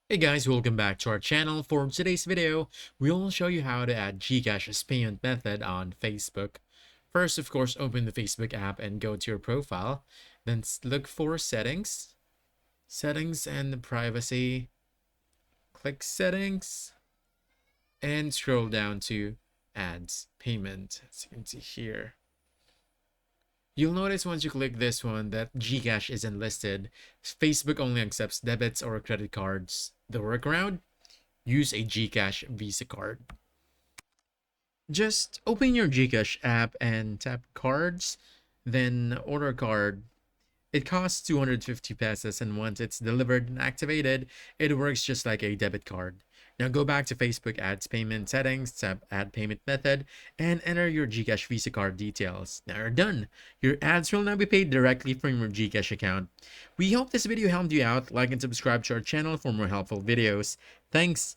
Hey guys, welcome back to our channel. For today's video, we'll show you how to add GCash as payment method on Facebook. First, of course, open the Facebook app and go to your profile. Then look for settings, and privacy. Click settings and scroll down to ads payment. As you can see here. You'll notice once you click this one that GCash isn't listed. Facebook only accepts debits or credit cards. The workaround? Use a GCash Visa card. Just open your GCash app and tap cards, then order a card. It costs 250 pesos, and once it's delivered and activated, it works just like a debit card. Now go back to Facebook Ads Payment Settings, tap Add Payment Method, and enter your GCash Visa card details. Now you're done. Your ads will now be paid directly from your GCash account. We hope this video helped you out. Like and subscribe to our channel for more helpful videos. Thanks.